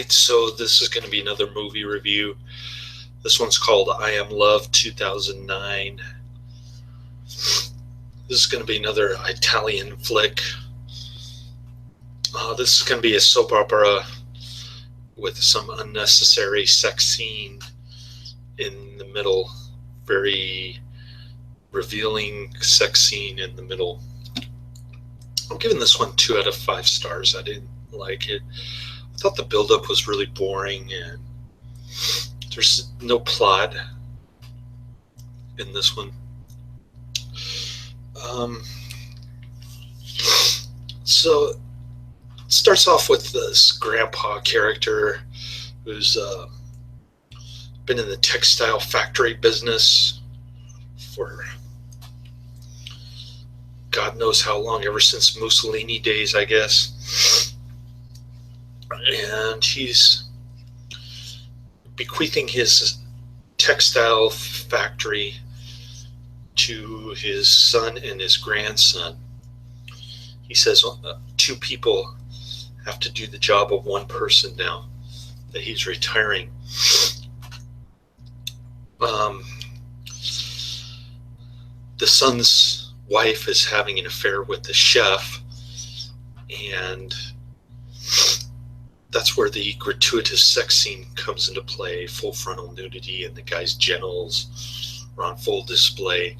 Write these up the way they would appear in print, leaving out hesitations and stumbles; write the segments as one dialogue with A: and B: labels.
A: So this is going to be another movie review. This one's called I Am Love 2009. This is going to be another Italian flick. This is going to be a soap opera with some unnecessary sex scene in the middle. Very revealing sex scene in the middle. I'm giving this one 2 out of 5 stars. I didn't like it. I thought the buildup was really boring and there's no plot in this one. Um, so it starts off with this grandpa character who's been in the textile factory business for God knows how long, ever since Mussolini days, I guess. And he's bequeathing his textile factory to his son and his grandson. He says 2 people have to do the job of 1 person now that he's retiring. The son's wife is having an affair with the chef, and that's where the gratuitous sex scene comes into play. Full frontal nudity and the guy's genitals are on full display.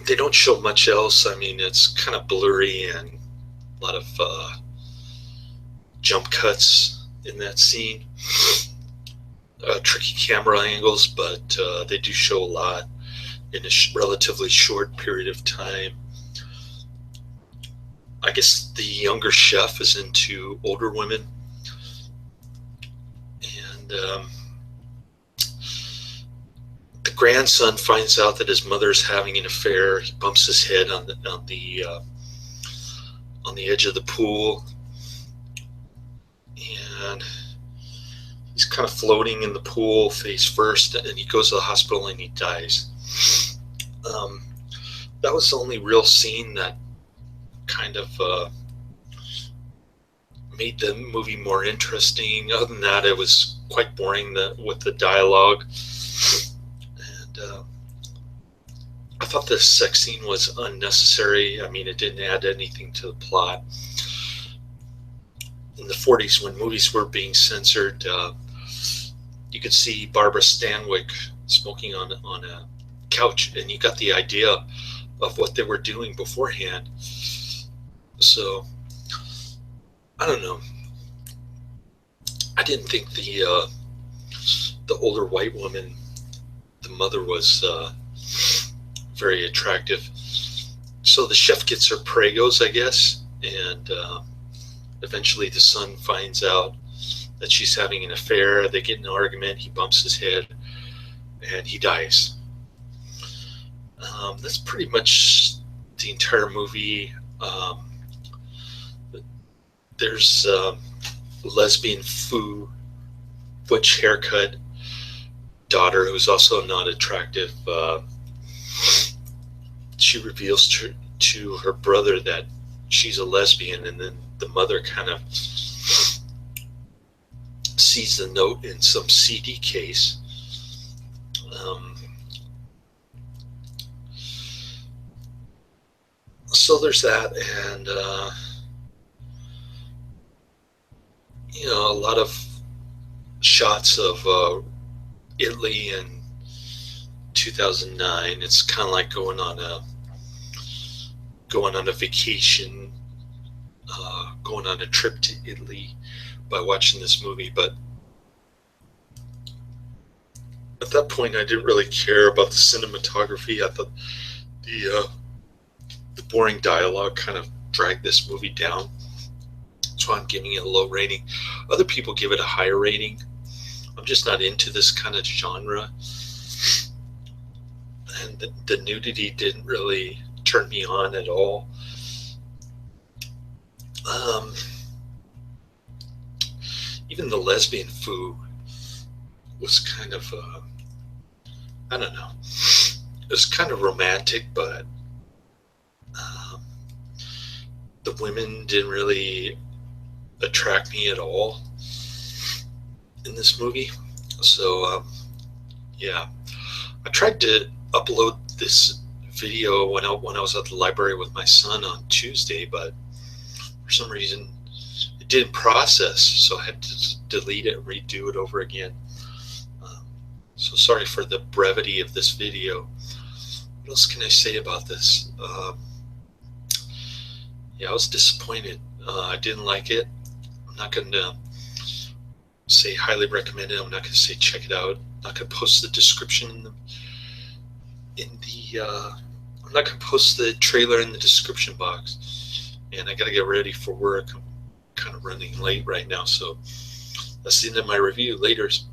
A: They don't show much else. I mean, it's kind of blurry and a lot of jump cuts in that scene. Tricky camera angles, but they do show a lot in a relatively short period of time. I guess the younger chef is into older women, and the grandson finds out that his mother's having an affair. He bumps his head on the edge of the pool, and he's kind of floating in the pool face first, and he goes to the hospital and he dies. That was the only real scene that kind of made the movie more interesting. Other than that, it was quite boring with the dialogue. And I thought the sex scene was unnecessary. I mean, it didn't add anything to the plot. In the 40s, when movies were being censored, you could see Barbara Stanwyck smoking on a couch, and you got the idea of what they were doing beforehand. So, I don't know. I didn't think the older white woman, the mother, was very attractive. So the chef gets her pregos, I guess, and eventually the son finds out that she's having an affair. They get in an argument. He bumps his head, and he dies. That's pretty much the entire movie. There's lesbian butch haircut daughter who's also not attractive. She reveals to her brother that she's a lesbian, and then the mother kind of sees the note in some CD case. So there's that, and a lot of shots of Italy in 2009. It's kind of like going on a vacation, going on a trip to Italy by watching this movie. But at that point, I didn't really care about the cinematography. I thought the boring dialogue kind of dragged this movie down. So I'm giving it a low rating. Other people give it a higher rating. I'm just not into this kind of genre. And the nudity didn't really turn me on at all. Even the lesbian foo was kind of, I don't know. It was kind of romantic, but the women didn't really attract me at all in this movie. So yeah, I tried to upload this video when I was at the library with my son on Tuesday, but for some reason it didn't process, so I had to delete it and redo it over again. So sorry for the brevity of this video. What else can I say about this? Yeah, I was disappointed. I didn't like it. I'm not going to say highly recommend it. I'm not going to say check it out. I'm not going to post the description I'm not going to post the trailer in the description box. And I got to get ready for work. I'm kind of running late right now, so that's the end of my review. Laters.